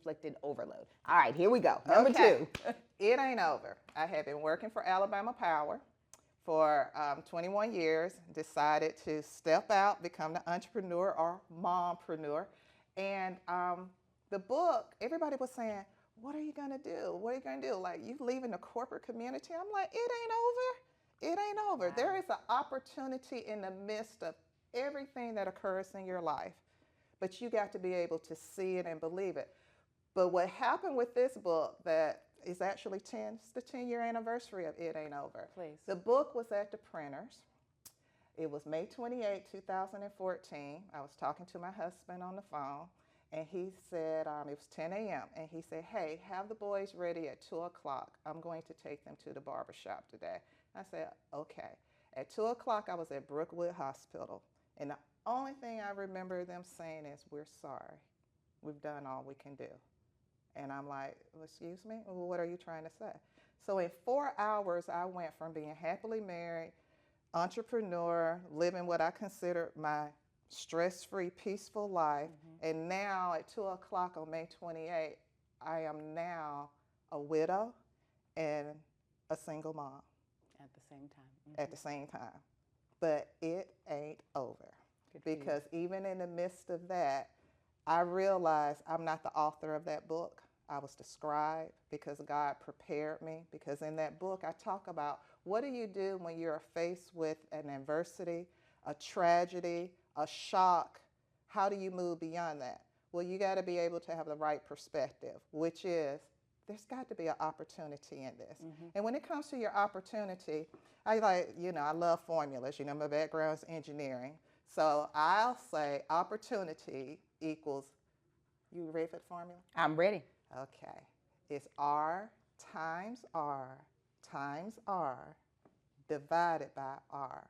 self-inflicted overload. All right, here we go. Number two. It ain't over. I have been working for Alabama Power for 21 years, decided to step out, become the entrepreneur or mompreneur. And the book, everybody was saying, what are you going to do? What are you going to do? Like, you leaving the corporate community? I'm like, it ain't over. It ain't over. Wow. There is an opportunity in the midst of everything that occurs in your life, but you got to be able to see it and believe it. But what happened with this book that is actually it's the 10-year anniversary of It Ain't Over. Please. The book was at the printers. It was May 28, 2014. I was talking to my husband on the phone, and he said, it was 10 a.m., and he said, hey, have the boys ready at 2 o'clock. I'm going to take them to the barbershop today. I said, okay. At 2 o'clock, I was at Brookwood Hospital, and the only thing I remember them saying is, we're sorry. We've done all we can do. And I'm like, well, excuse me? Well, what are you trying to say? So in 4 hours, I went from being happily married, entrepreneur, living what I consider my stress-free, peaceful life, and now at 2 o'clock on May 28, I am now a widow and a single mom. At the same time. At the same time. But it ain't over. Because even in the midst of that, I realized I'm not the author of that book. I was the scribe because God prepared me. Because in that book, I talk about what do you do when you're faced with an adversity, a tragedy, a shock? How do you move beyond that? Well, you got to be able to have the right perspective, which is there's got to be an opportunity in this. And when it comes to your opportunity, I love formulas. You know, my background is engineering. So I'll say opportunity equals, you ready for the formula? I'm ready. Okay. It's R times R times R divided by R.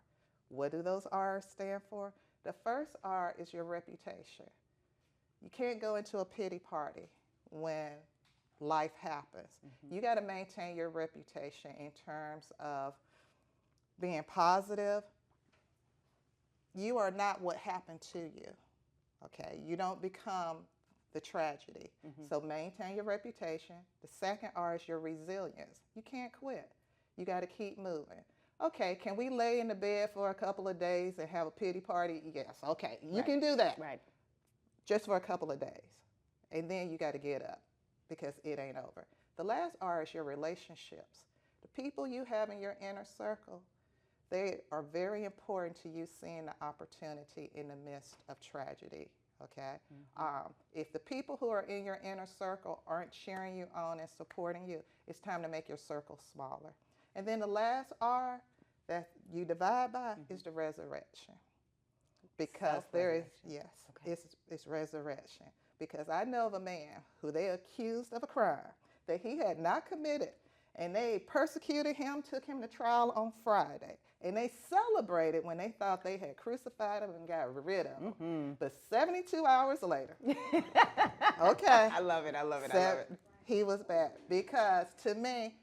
What do those R's stand for? The first R is your reputation. You can't go into a pity party when life happens. You got to maintain your reputation in terms of being positive. You are not what happened to you, okay? You don't become the tragedy. So maintain your reputation. The second R is your resilience. You can't quit. You got to keep moving. Okay, can we lay in the bed for a couple of days and have a pity party? Yes, okay, you can do that. Right. Just for a couple of days. And then you got to get up because it ain't over. The last R is your relationships. The people you have in your inner circle, they are very important to you seeing the opportunity in the midst of tragedy, okay? If the people who are in your inner circle aren't cheering you on and supporting you, it's time to make your circle smaller. And then the last R that you divide by is the resurrection. Because there is, yes, it's resurrection. Because I know of a man who they accused of a crime that he had not committed, and they persecuted him, took him to trial on Friday, and they celebrated when they thought they had crucified him and got rid of him. But 72 hours later, okay. I love it, I love it, I love it. He was back because to me,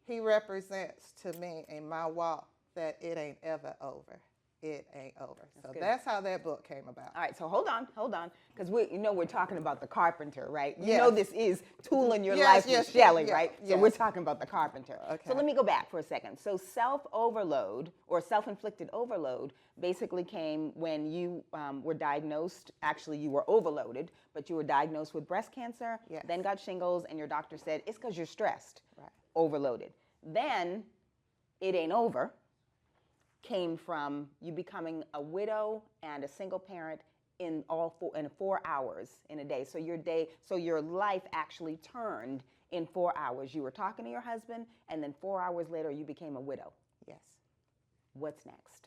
he represents to me in my walk that it ain't ever over. It ain't over. So that's how that book came about. All right, so hold on, because we're talking about the carpenter, right? You know this is Tool in Your Life with Shellie, right? So we're talking about the carpenter. Okay. So let me go back for a second. So self-overload or self-inflicted overload basically came when you were diagnosed. Actually, you were overloaded, but you were diagnosed with breast cancer, then got shingles, and your doctor said, it's because you're stressed, overloaded. Then it ain't over. Came from you becoming a widow and a single parent in 4 hours in a day. So your life actually turned in 4 hours. You were talking to your husband, and then 4 hours later you became a widow. Yes. What's next?